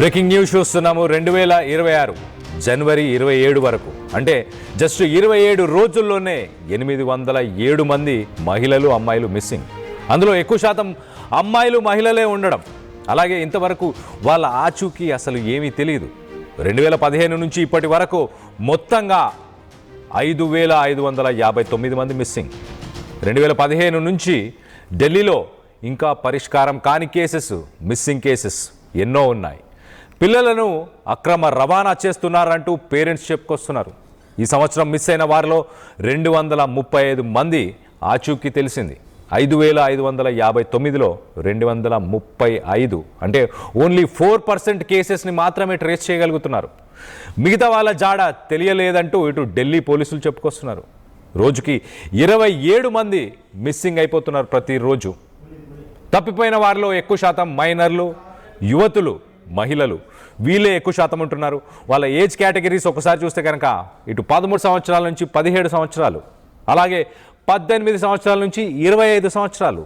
Breaking news చూస్తున్నాము. 2026 జనవరి 27 వరకు అంటే జస్ట్ 27 రోజుల్లోనే 807 మంది మహిళలు అమ్మాయిలు మిస్సింగ్. అందులో ఎక్కువ శాతం అమ్మాయిలు మహిళలే ఉండడం, అలాగే ఇంతవరకు వాళ్ళ ఆచూకీ అసలు ఏమీ తెలియదు. 2015 నుంచి ఇప్పటి వరకు మొత్తంగా 5559 మంది మిస్సింగ్. 2015 నుంచి ఢిల్లీలో ఇంకా పరిష్కారం కాని కేసెస్, మిస్సింగ్ కేసెస్ ఎన్నో ఉన్నాయి. పిల్లలను అక్రమ రవాణా చేస్తున్నారంటూ పేరెంట్స్ చెప్పుకొస్తున్నారు. ఈ సంవత్సరం మిస్ అయిన వారిలో 235 మంది ఆచూకీ తెలిసింది. 5559లో 235 అంటే ఓన్లీ 4% కేసెస్ని మాత్రమే ట్రేస్ చేయగలుగుతున్నారు. మిగతా వాళ్ళ జాడ తెలియలేదంటూ ఇటు ఢిల్లీ పోలీసులు చెప్పుకొస్తున్నారు. రోజుకి 27 మంది మిస్సింగ్ అయిపోతున్నారు ప్రతిరోజు. తప్పిపోయిన వారిలో ఎక్కువ శాతం మైనర్లు, యువతులు, మహిళలు, వీళ్ళే ఎక్కువ శాతం ఉంటున్నారు. వాళ్ళ ఏజ్ కేటగిరీస్ ఒకసారి చూస్తే కనుక ఇటు 13 సంవత్సరాల నుంచి 17 సంవత్సరాలు, అలాగే 18 సంవత్సరాల నుంచి 25 సంవత్సరాలు,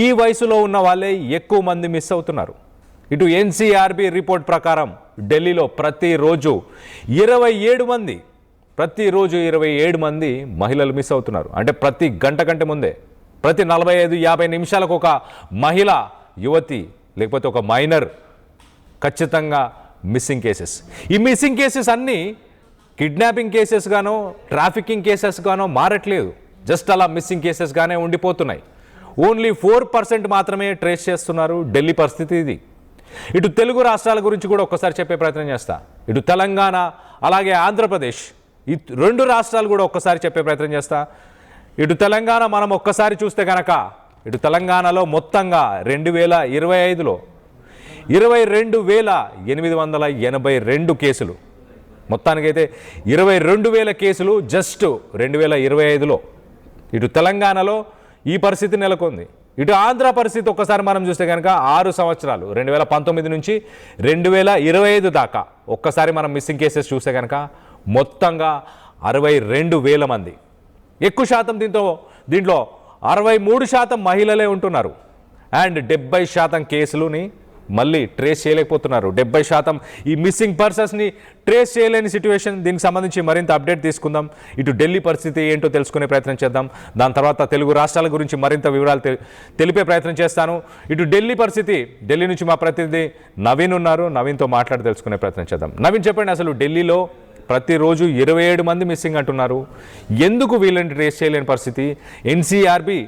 ఈ వయసులో ఉన్న వాళ్ళే ఎక్కువ మంది మిస్ అవుతున్నారు. ఇటు ఎన్సీఆర్బీ రిపోర్ట్ ప్రకారం ఢిల్లీలో ప్రతిరోజు 27 మంది మహిళలు మిస్ అవుతున్నారు. అంటే ప్రతి గంట కంటే ముందే, ప్రతి 45-50 నిమిషాలకు ఒక మహిళ, యువతి లేకపోతే ఒక మైనర్ ఖచ్చితంగా మిస్సింగ్ కేసెస్. ఈ మిస్సింగ్ కేసెస్ అన్నీ కిడ్నాపింగ్ కేసెస్ గానో, ట్రాఫికింగ్ కేసెస్ గానో మారట్లేదు. జస్ట్ అలా మిస్సింగ్ కేసెస్ గానే ఉండిపోతున్నాయి. ఓన్లీ 4% మాత్రమే ట్రేస్ చేస్తున్నారు. ఢిల్లీ పరిస్థితి ఇది. ఇటు తెలుగు రాష్ట్రాల గురించి కూడా ఒక్కసారి చెప్పే ప్రయత్నం చేస్తా. ఇటు తెలంగాణ అలాగే ఆంధ్రప్రదేశ్, ఈ 2 రాష్ట్రాలు కూడా ఒక్కసారి చెప్పే ప్రయత్నం చేస్తా. ఇటు తెలంగాణ మనం ఒక్కసారి చూస్తే కనుక ఇటు తెలంగాణలో మొత్తంగా 2025లో 22,882 కేసులు, మొత్తానికైతే 22,000 కేసులు జస్ట్ 2025లో. ఇటు తెలంగాణలో ఈ పరిస్థితి నెలకొంది. ఇటు ఆంధ్ర పరిస్థితి ఒక్కసారి మనం చూస్తే కనుక 6 సంవత్సరాలు 2019 నుంచి 2025 దాకా ఒక్కసారి మనం మిస్సింగ్ కేసెస్ చూస్తే కనుక మొత్తంగా 62,000 మంది. ఎక్కువ శాతం దీంట్లో 63% మహిళలే ఉంటున్నారు. అండ్ 70% కేసులని మళ్ళీ ట్రేస్ చేయలేకపోతున్నారు. 70% ఈ మిస్సింగ్ పర్సన్స్ని ట్రేస్ చేయలేని సిచ్యువేషన్. దీనికి సంబంధించి మరింత అప్డేట్ తీసుకుందాం. ఇటు ఢిల్లీ పరిస్థితి ఏంటో తెలుసుకునే ప్రయత్నం చేద్దాం. దాని తర్వాత తెలుగు రాష్ట్రాల గురించి మరింత వివరాలు తెలిపే ప్రయత్నం చేస్తాను. ఇటు ఢిల్లీ పరిస్థితి, ఢిల్లీ నుంచి మా ప్రతినిధి నవీన్ ఉన్నారు. నవీన్తో మాట్లాడి తెలుసుకునే ప్రయత్నం చేద్దాం. నవీన్, చెప్పండి, అసలు ఢిల్లీలో ప్రతిరోజు 27 మంది మిస్సింగ్ అంటున్నారు. ఎందుకు వీళ్ళని ట్రేస్ చేయలేని పరిస్థితి? ఎన్సీఆర్బీ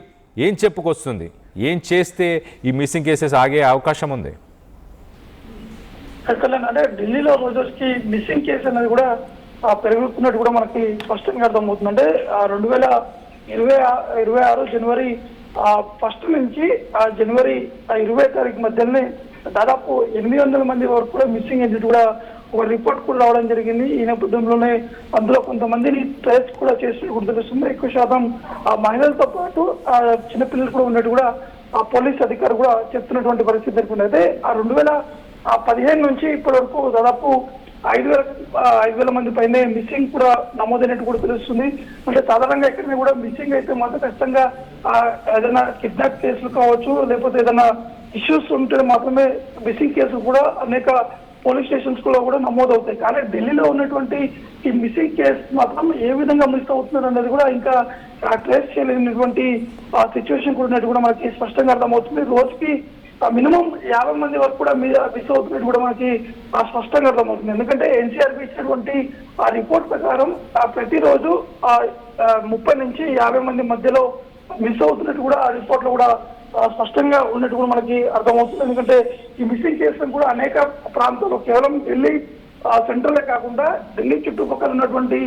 ఏం చెప్పుకొస్తుంది? ఏం చేస్తే ఈ మిస్సింగ్ కేసెస్ ఆగే అవకాశం ఉంది? అంటే ఢిల్లీలో రోజుకి మిస్సింగ్ కేసు అనేది కూడా పెరుగుతున్నట్టు కూడా మనకి స్పష్టంగా అర్థమవుతుంది. అంటే 2026 జనవరి 1 నుంచి జనవరి 20 తారీఖు మధ్యలోనే దాదాపు 800 మంది వరకు కూడా మిస్సింగ్ అయినట్టు కూడా ఒక రిపోర్ట్ కూడా రావడం జరిగింది. ఈ నేపథ్యంలోనే అందులో కొంతమందిని ట్రేస్ కూడా చేసినట్టు కూడా తెలుస్తుంది. ఎక్కువ శాతం మహిళలతో పాటు చిన్నపిల్లలు కూడా ఉన్నట్టు కూడా పోలీస్ అధికారులు కూడా చెప్తున్నటువంటి పరిస్థితి జరిగింది. అయితే 2015 నుంచి ఇప్పటి వరకు దాదాపు 5,000 మంది పైనే మిస్సింగ్ కూడా నమోదైనట్టు కూడా తెలుస్తుంది. అంటే సాధారణంగా ఎక్కడైనా కూడా మిస్సింగ్ అయితే మాత్రం ఖచ్చితంగా ఏదైనా కిడ్నాప్ కేసులు కావచ్చు, లేకపోతే ఏదైనా ఇష్యూస్ ఉంటే మాత్రమే మిస్సింగ్ కేసులు కూడా అనేక పోలీస్ స్టేషన్స్ కూడా నమోదవుతాయి. కానీ ఢిల్లీలో ఉన్నటువంటి ఈ మిస్సింగ్ కేసు మాత్రం ఏ విధంగా మిస్ అవుతున్నారు అనేది కూడా ఇంకా ట్రేస్ చేయలేనటువంటి సిచ్యువేషన్ కూడా ఉన్నట్టు కూడా మనకి స్పష్టంగా అర్థమవుతుంది. రోజుకి మినిమం 50 మంది వరకు కూడా మిస్ అవుతున్నట్టు కూడా మనకి స్పష్టంగా అర్థమవుతుంది. ఎందుకంటే ఎన్సీఆర్బీ ఇచ్చినటువంటి ఆ రిపోర్ట్ ప్రకారం ప్రతిరోజు 30 నుంచి 50 మంది మధ్యలో మిస్ అవుతున్నట్టు కూడా ఆ రిపోర్ట్ లో కూడా స్పష్టంగా ఉన్నట్టు కూడా మనకి అర్థమవుతుంది. ఎందుకంటే ఈ మిస్సింగ్ కేసులను కూడా అనేక ప్రాంతాలు, కేవలం ఢిల్లీ సెంట్రలే కాకుండా ఢిల్లీ చుట్టుపక్కల ఉన్నటువంటి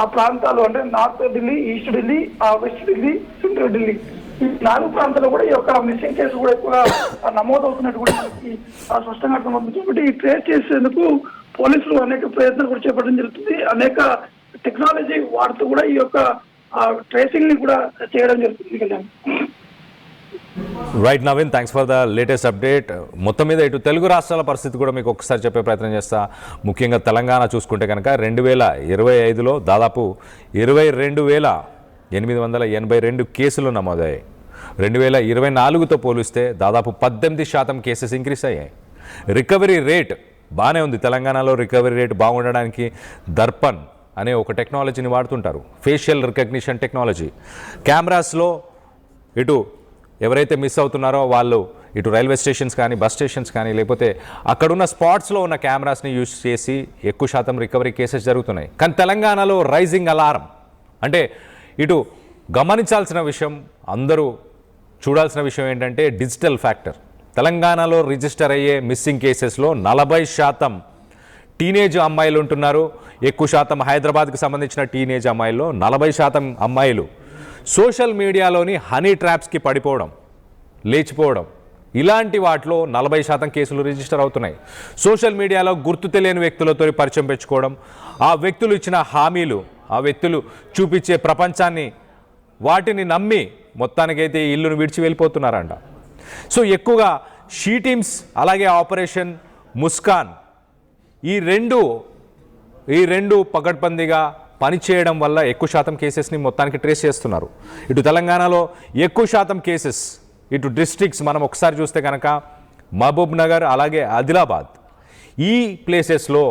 ఆ ప్రాంతాలు, అంటే north Delhi, east Delhi, west Delhi, central Delhi, ఈ 4 ప్రాంతాల్లో కూడా ఈ యొక్క మిస్సింగ్ కేసు కూడా ఎక్కువగా నమోదవుతున్నట్టు కూడా మనకి స్పష్టంగా అర్థమవుతుంది. కాబట్టి ఈ ట్రేస్ చేసేందుకు పోలీసులు అనేక ప్రయత్నాలు కూడా చేపట్టడం జరుగుతుంది. అనేక టెక్నాలజీ వాడుతూ కూడా ఈ యొక్క ట్రేసింగ్ ని కూడా చేయడం జరుగుతుంది. Kalyan. Right Naveen, thanks for the latest update. మొత్తం మీద ఇటు తెలుగు రాష్ట్రాల పరిస్థితి కూడా మీకు ఒకసారి చెప్పే ప్రయత్నం చేస్తా. ముఖ్యంగా తెలంగాణ చూసుకుంటే కనుక 2025లో దాదాపు 22,882 కేసులు నమోదయ్యాయి. 2024తో పోలిస్తే దాదాపు 18% కేసెస్ ఇంక్రీస్ అయ్యాయి. రికవరీ రేట్ బాగానే ఉంది. తెలంగాణలో రికవరీ రేట్ బాగుండడానికి దర్పణ్ అనే ఒక టెక్నాలజీని వాడుతుంటారు, ఫేషియల్ రికగ్నిషన్ టెక్నాలజీ. కెమెరాస్లో ఇటు ఎవరైతే మిస్ అవుతున్నారో వాళ్ళు ఇటు రైల్వే స్టేషన్స్ కానీ బస్ స్టేషన్స్ కానీ లేకపోతే అక్కడున్న స్పాట్స్లో ఉన్న కెమెరాస్ని యూజ్ చేసి ఎక్కువ శాతం రికవరీ కేసెస్ జరుగుతున్నాయి. కానీ తెలంగాణలో రైజింగ్ అలారం అంటే ఇటు గమనించాల్సిన విషయం, అందరూ చూడాల్సిన విషయం ఏంటంటే డిజిటల్ ఫ్యాక్టర్. తెలంగాణలో రిజిస్టర్ అయ్యే మిస్సింగ్ కేసెస్లో 40% టీనేజ్ అమ్మాయిలు ఉంటున్నారు. ఎక్కువ శాతం హైదరాబాద్కి సంబంధించిన టీనేజ్ అమ్మాయిల్లో 40% అమ్మాయిలు సోషల్ మీడియాలోని హనీ ట్రాప్స్కి పడిపోవడం, లేచిపోవడం, ఇలాంటి వాటిలో 40% కేసులు రిజిస్టర్ అవుతున్నాయి. సోషల్ మీడియాలో గుర్తు తెలియని వ్యక్తులతో పరిచయం పెంచుకోవడం, ఆ వ్యక్తులు ఇచ్చిన హామీలు, ఆ వ్యక్తులు చూపించే ప్రపంచాన్ని వాటిని నమ్మి మొత్తానికైతే ఇల్లును విడిచి వెళ్ళిపోతున్నారంట. సో ఎక్కువగా షీ టీమ్స్ అలాగే ఆపరేషన్ ముస్కాన్ ఈ రెండు పకడ్బందీగా పనిచేయడం వల్ల ఎక్కువ శాతం కేసెస్ని మొత్తానికి ట్రేస్ చేస్తున్నారు. ఇటు తెలంగాణలో ఎక్కువ శాతం కేసెస్ ఇటు డిస్ట్రిక్ట్స్ మనం ఒకసారి చూస్తే కనుక మహబూబ్ నగర్ అలాగే ఆదిలాబాద్ ఈ ప్లేసెస్లో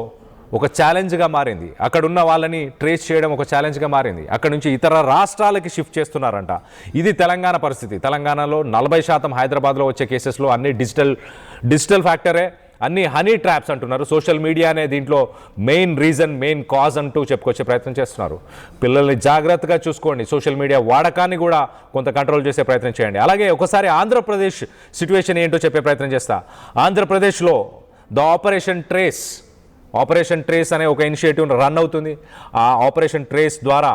ఒక ఛాలెంజ్గా మారింది. అక్కడ ఉన్న వాళ్ళని ట్రేస్ చేయడం ఒక ఛాలెంజ్గా మారింది. అక్కడ నుంచి ఇతర రాష్ట్రాలకి షిఫ్ట్ చేస్తున్నారంట. ఇది తెలంగాణ పరిస్థితి. తెలంగాణలో 40% హైదరాబాద్లో వచ్చే కేసెస్లో అన్ని డిజిటల్ ఫ్యాక్టరే, అన్ని హనీ ట్రాప్స్ అంటున్నారు. సోషల్ మీడియా అనే దీంట్లో మెయిన్ రీజన్, మెయిన్ కాజ్ అంటూ చెప్పుకొచ్చే ప్రయత్నం చేస్తున్నారు. పిల్లల్ని జాగ్రత్తగా చూసుకోండి. సోషల్ మీడియా వాడకాన్ని కూడా కొంత కంట్రోల్ చేసే ప్రయత్నం చేయండి. అలాగే ఒకసారి ఆంధ్రప్రదేశ్ సిచ్యువేషన్ ఏంటో చెప్పే ప్రయత్నం చేస్తా. ఆంధ్రప్రదేశ్లో ఆపరేషన్ ట్రేస్ అనే ఒక ఇనిషియేటివ్ రన్ అవుతుంది. ఆ ఆపరేషన్ ట్రేస్ ద్వారా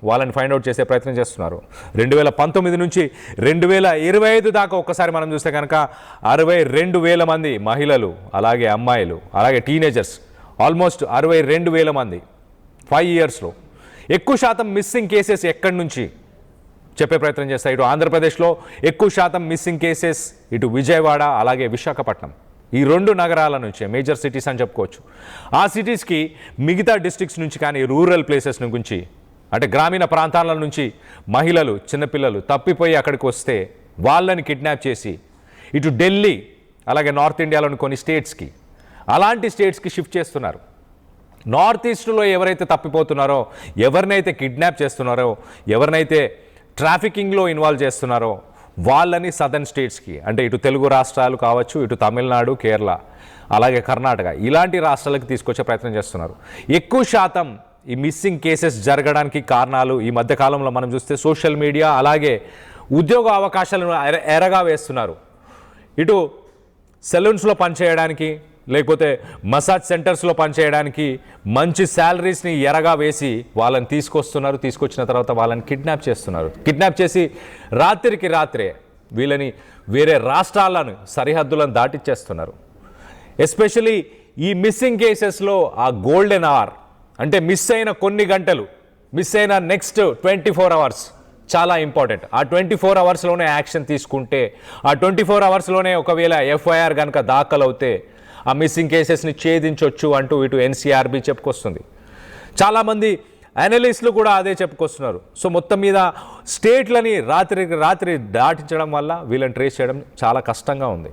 వాళ్ళని ఫైండ్ అవుట్ చేసే ప్రయత్నం చేస్తున్నారు. 2019 నుంచి 2025 దాకా ఒక్కసారి మనం చూస్తే కనుక 62,000 మంది మహిళలు అలాగే అమ్మాయిలు అలాగే టీనేజర్స్, ఆల్మోస్ట్ 62,000 మంది 5 ఇయర్స్లో. ఎక్కువ శాతం మిస్సింగ్ కేసెస్ ఎక్కడి నుంచి చెప్పే ప్రయత్నం చేస్తాయి. ఇటు ఆంధ్రప్రదేశ్లో ఎక్కువ శాతం మిస్సింగ్ కేసెస్ ఇటు విజయవాడ అలాగే విశాఖపట్నం ఈ 2 నగరాల నుంచే, మేజర్ సిటీస్ అని చెప్పుకోవచ్చు. ఆ సిటీస్కి మిగతా డిస్ట్రిక్ట్స్ నుంచి కానీ రూరల్ ప్లేసెస్ నుంచి అంటే గ్రామీణ ప్రాంతాల నుంచి మహిళలు, చిన్నపిల్లలు తప్పిపోయి అక్కడికి వస్తే వాళ్ళని కిడ్నాప్ చేసి ఇటు ఢిల్లీ అలాగే నార్త్ ఇండియాలోని కొన్ని స్టేట్స్కి, అలాంటి స్టేట్స్కి షిఫ్ట్ చేస్తున్నారు. నార్త్ ఈస్ట్లో ఎవరైతే తప్పిపోతున్నారో, ఎవరినైతే కిడ్నాప్ చేస్తున్నారో, ఎవరినైతే ట్రాఫికింగ్లో ఇన్వాల్వ్ చేస్తున్నారో వాళ్ళని సదర్న్ స్టేట్స్కి అంటే ఇటు తెలుగు రాష్ట్రాలు కావచ్చు, ఇటు తమిళనాడు, కేరళ అలాగే కర్ణాటక ఇలాంటి రాష్ట్రాలకు తీసుకొచ్చే ప్రయత్నం చేస్తున్నారు. ఎక్కువ శాతం ఈ మిస్సింగ్ కేసెస్ జరగడానికి కారణాలు ఈ మధ్యకాలంలో మనం చూస్తే సోషల్ మీడియా అలాగే ఉద్యోగ అవకాశాలను ఎరగా వేస్తున్నారు. ఇటు సెలూన్స్లో పనిచేయడానికి లేకపోతే మసాజ్ సెంటర్స్లో పనిచేయడానికి మంచి శాలరీస్ని ఎరగా వేసి వాళ్ళని తీసుకొస్తున్నారు. తీసుకొచ్చిన తర్వాత వాళ్ళని కిడ్నాప్ చేస్తున్నారు. కిడ్నాప్ చేసి రాత్రికి రాత్రే వీళ్ళని వేరే రాష్ట్రాలను సరిహద్దులను దాటిచ్చేస్తున్నారు. ఎస్పెషలీ ఈ మిస్సింగ్ కేసెస్లో ఆ గోల్డెన్ అవర్ అంటే మిస్ అయిన కొన్ని గంటలు, మిస్ అయిన నెక్స్ట్ 24 అవర్స్ చాలా ఇంపార్టెంట్. ఆ 24 అవర్స్లోనే యాక్షన్ తీసుకుంటే, ఆ 24 అవర్స్లోనే ఒకవేళ ఎఫ్ఐఆర్ కనుక దాఖలవుతే ఆ మిస్సింగ్ కేసెస్ని ఛేదించవచ్చు అంటూ ఇటు ఎన్సీఆర్బీ చెప్పుకొస్తుంది. చాలామంది అనలిస్టులు కూడా అదే చెప్పుకొస్తున్నారు. సో మొత్తం మీద స్టేట్లని రాత్రికి రాత్రి దాటించడం వల్ల వీళ్ళని ట్రేస్ చేయడం చాలా కష్టంగా ఉంది.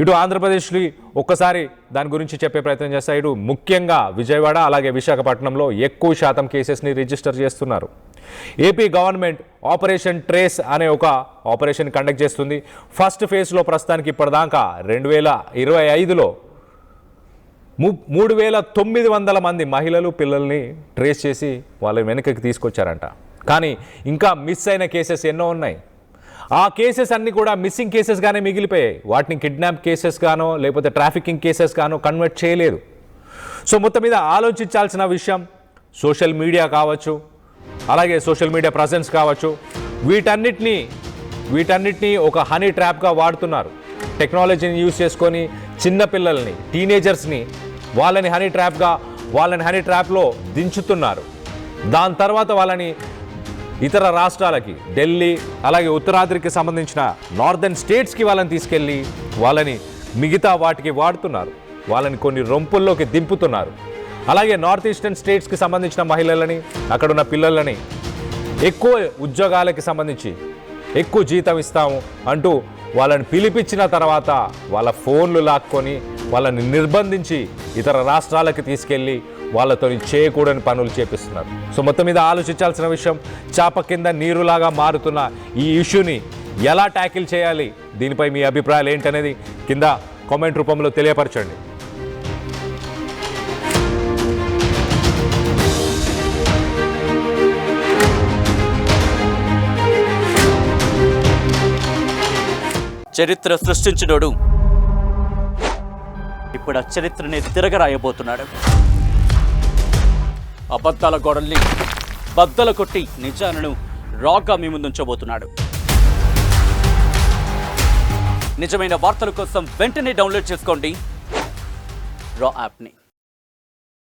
ఇటు ఆంధ్రప్రదేశ్ని ఒక్కసారి దాని గురించి చెప్పే ప్రయత్నం చేస్తా. ఇటు ముఖ్యంగా విజయవాడ అలాగే విశాఖపట్నంలో ఎక్కువ శాతం కేసెస్ని రిజిస్టర్ చేస్తున్నారు. ఏపీ గవర్నమెంట్ ఆపరేషన్ ట్రేస్ అనే ఒక ఆపరేషన్ కండక్ట్ చేస్తుంది. ఫస్ట్ ఫేజ్లో ప్రస్తుతానికి ఇప్పటిదాకా 2025లో 3,900 మంది మహిళలు, పిల్లల్ని ట్రేస్ చేసి వాళ్ళ వెనుకకి తీసుకొచ్చారంట. కానీ ఇంకా మిస్ అయిన కేసెస్ ఎన్నో ఉన్నాయి. ఆ కేసెస్ అన్నీ కూడా మిస్సింగ్ కేసెస్గానే మిగిలిపోయాయి. వాటిని కిడ్నాప్ కేసెస్ గానో లేకపోతే ట్రాఫికింగ్ కేసెస్ గానో కన్వర్ట్ చేయలేదు. సో మొత్తం మీద ఆలోచించాల్సిన విషయం సోషల్ మీడియా కావచ్చు, అలాగే సోషల్ మీడియా ప్రజెన్స్ కావచ్చు, వీటన్నిటినీ ఒక హనీ ట్రాప్గా వాడుతున్నారు. టెక్నాలజీని యూజ్ చేసుకొని చిన్నపిల్లల్ని, టీనేజర్స్ని వాళ్ళని హనీ ట్రాప్లో దించుతున్నారు. దాని తర్వాత వాళ్ళని ఇతర రాష్ట్రాలకి, ఢిల్లీ అలాగే ఉత్తరాదికి సంబంధించిన నార్దర్న్ స్టేట్స్కి వాళ్ళని తీసుకెళ్ళి వాళ్ళని మిగతా వాటికి వాడుతున్నారు. వాళ్ళని కొన్ని రొంపుల్లోకి దింపుతున్నారు. అలాగే నార్త్ ఈస్టర్న్ స్టేట్స్కి సంబంధించిన మహిళలని, అక్కడున్న పిల్లలని ఎక్కువ ఉద్యోగాలకి సంబంధించి ఎక్కువ జీతం ఇస్తాము అంటూ వాళ్ళని పిలిపించిన తర్వాత వాళ్ళ ఫోన్లు లాక్కొని వాళ్ళని నిర్బంధించి ఇతర రాష్ట్రాలకి తీసుకెళ్ళి వాళ్ళతో చేయకూడని పనులు చేపిస్తున్నారు. సో మొత్తం మీద ఆలోచించాల్సిన విషయం, చాప కింద నీరులాగా మారుతున్న ఈ ఇష్యూని ఎలా ట్యాకిల్ చేయాలి, దీనిపై మీ అభిప్రాయాలు ఏంటనేది కింద కామెంట్ రూపంలో తెలియపరచండి. చరిత్ర సృష్టించినోడు ఇప్పుడు ఆ చరిత్రని తిరగరాయబోతున్నాడు. అబద్ధాల గోడల్ని బద్దలు కొట్టి నిజాలను రాగా మీ ముందుంచబోతున్నాడు. నిజమైన వార్తల కోసం వెంటనే డౌన్లోడ్ చేసుకోండి రా యాప్ని.